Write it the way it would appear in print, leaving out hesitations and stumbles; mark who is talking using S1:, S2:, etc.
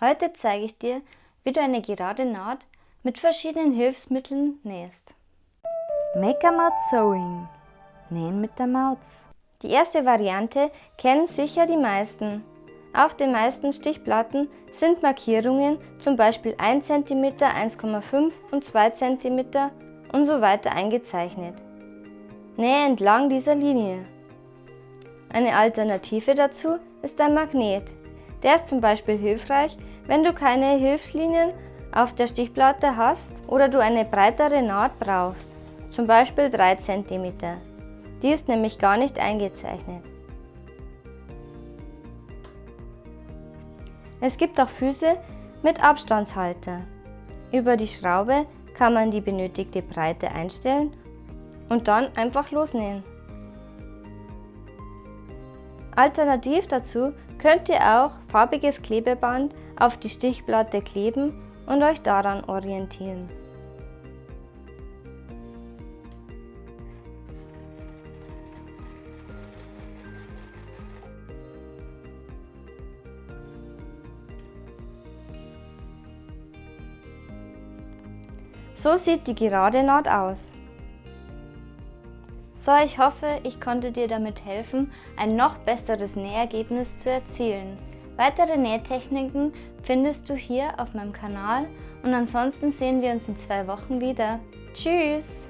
S1: Heute zeige ich dir, wie du eine gerade Naht mit verschiedenen Hilfsmitteln nähst. Make a Maut Sewing. Nähen mit der Maus. Die erste Variante kennen sicher die meisten. Auf den meisten Stichplatten sind Markierungen, zum Beispiel 1 cm, 1,5 und 2 cm und so weiter eingezeichnet. Nähe entlang dieser Linie. Eine Alternative dazu ist ein Magnet. Der ist zum Beispiel hilfreich, wenn du keine Hilfslinien auf der Stichplatte hast oder du eine breitere Naht brauchst, zum Beispiel 3 cm. Die ist nämlich gar nicht eingezeichnet. Es gibt auch Füße mit Abstandshalter. Über die Schraube kann man die benötigte Breite einstellen und dann einfach losnähen. Alternativ dazu könnt ihr auch farbiges Klebeband auf die Stichplatte kleben und euch daran orientieren. So sieht die gerade Naht aus. So, ich hoffe, ich konnte dir damit helfen, ein noch besseres Nähergebnis zu erzielen. Weitere Nähtechniken findest du hier auf meinem Kanal und ansonsten sehen wir uns in 2 Wochen wieder. Tschüss!